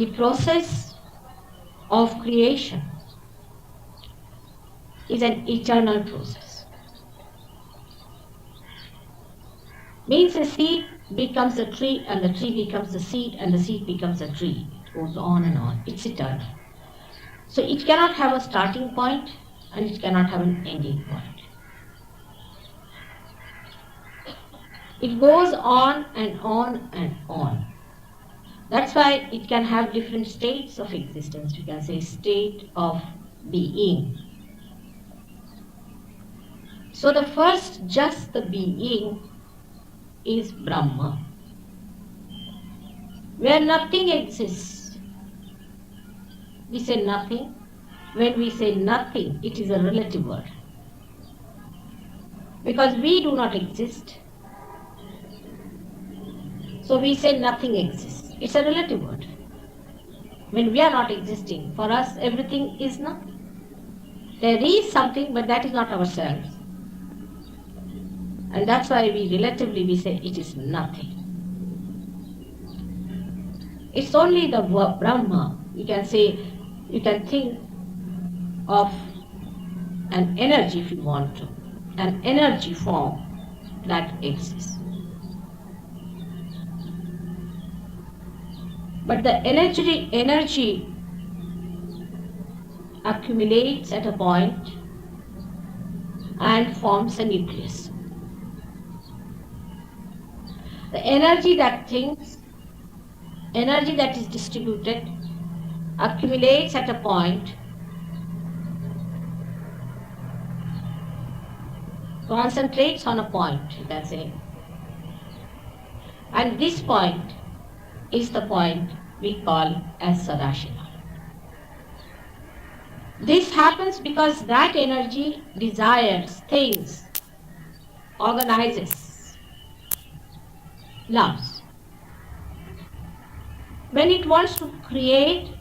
the process of creation is an eternal process. Means a seed becomes a tree, and the tree becomes a seed, and the seed becomes a tree. It goes on and on. It's eternal. So it cannot have a starting point, and it cannot have an ending point. It goes on and on and on. That's why it can have different states of existence. We can say state of being. So the first, just the being, is Brahma, where nothing exists. We say nothing. When we say nothing, it is a relative word. Because we do not exist. So we say nothing exists. It's a relative word. When we are not existing, for us everything is nothing. There is something, but that is not ourselves. And that's why we say it is nothing. It's only the Brahma. You can think of an energy if you want to, an energy form that exists. But the energy accumulates at a point and forms a nucleus. The energy that thinks, energy that is distributed, accumulates at a point, concentrates on a point, you can say. And this point is the point we call as SadaShiva. This happens because that energy desires, thinks, organizes, loves. When it wants to create,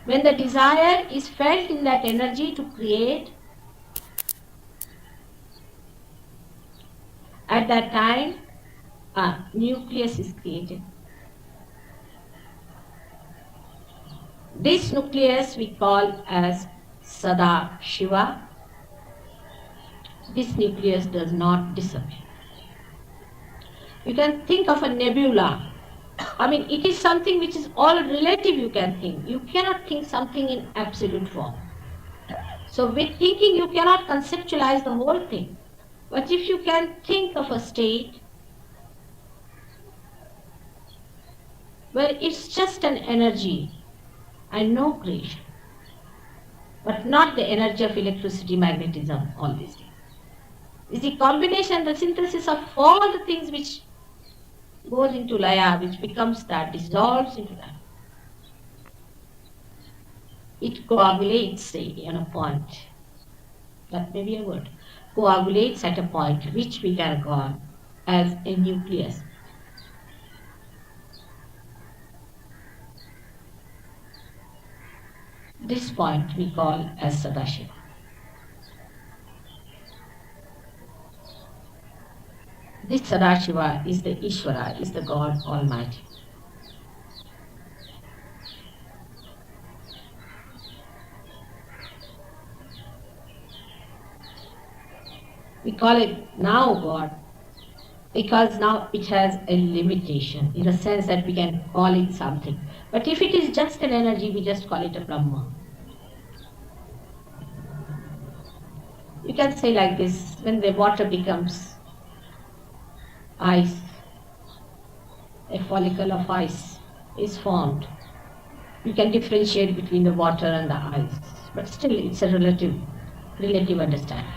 when the desire is felt in that energy to create, at that time a nucleus is created. This nucleus we call as SadaShiva. This nucleus does not disappear. You can think of a nebula. It is something which is all relative, you can think. You cannot think something in absolute form. So with thinking you cannot conceptualize the whole thing. But if you can think of a state where it's just an energy and no creation, but not the energy of electricity, magnetism, all these things. It's the combination, the synthesis of all the things which goes into laya, which becomes that, dissolves into that. It coagulates, say, on a point. That may be a word. Coagulates at a point which we can call as a nucleus. This point we call as SadaShiva. This SadaShiva is the Ishvara, is the God Almighty. We call it now God because now it has a limitation in the sense that we can call it something. But if it is just an energy, we just call it a Brahma. You can say like this, when the water becomes ice, a follicle of ice is formed. You can differentiate between the water and the ice, but still it's a relative understanding.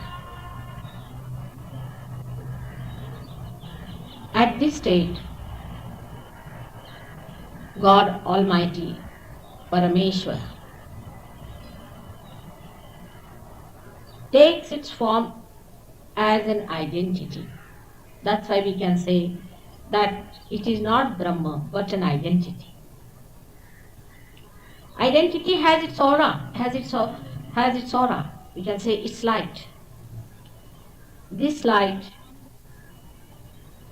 At this state, God Almighty, Parameshwar, takes its form as an identity. That's why we can say that it is not Brahma, but an identity. Identity has its aura, has its aura. We can say it's light. This light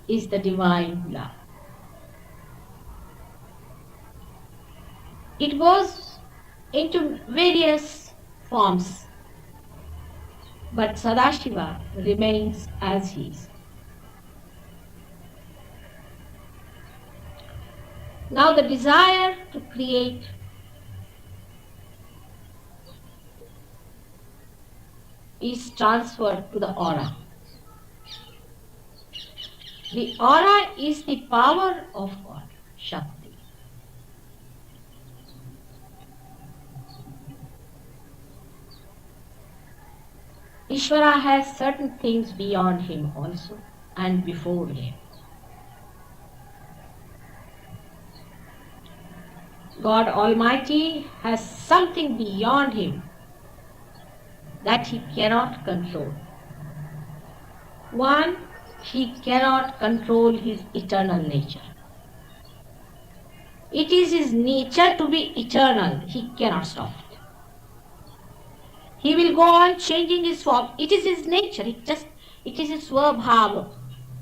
is the divine love. It goes into various forms, but SadaShiva remains as he is. Now the desire to create is transferred to the aura. The aura is the power of God, Shakti. Ishvara has certain things beyond him also and before him. God Almighty has something beyond him that he cannot control. One, he cannot control his eternal nature. It is his nature to be eternal. He cannot stop it. He will go on changing his form. It is his nature. It is his svabhava.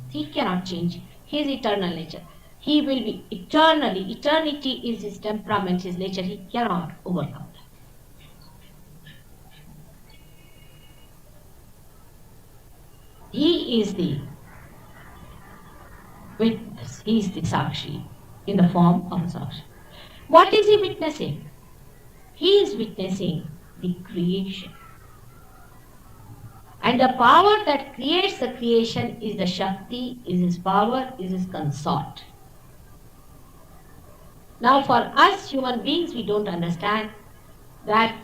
He cannot change his eternal nature. He will be eternally. Eternity is his temperament, his nature. He cannot overcome that. He is the witness. He is the Sakshi in the form of a Sakshi. What is he witnessing? He is witnessing the creation. And the power that creates the creation is the Shakti, is his power, is his consort. Now for us human beings, we don't understand that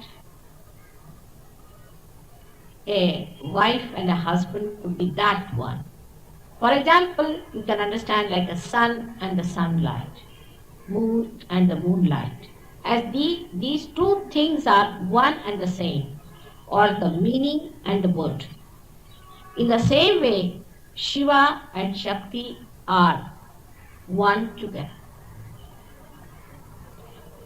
a wife and a husband could be that one. For example, you can understand like a sun and the sunlight, moon and the moonlight. As these two things are one and the same, or the meaning and the word. In the same way, Shiva and Shakti are one together.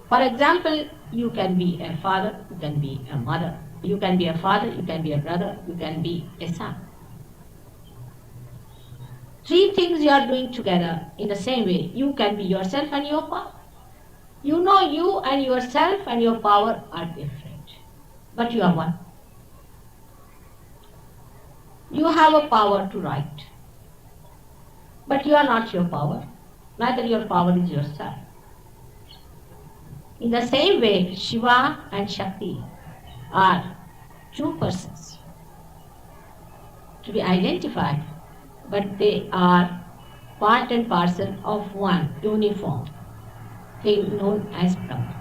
For example, you can be a father, you can be a mother, you can be a father, you can be a brother, you can be a son. Three things you are doing together in the same way. You can be yourself and your power. You know you and yourself and your power are different, but you are one. You have a power to write, but you are not your power. Neither your power is yourself. In the same way, Shiva and Shakti are two persons to be identified, but they are part and parcel of one uniform thing known as Brahma.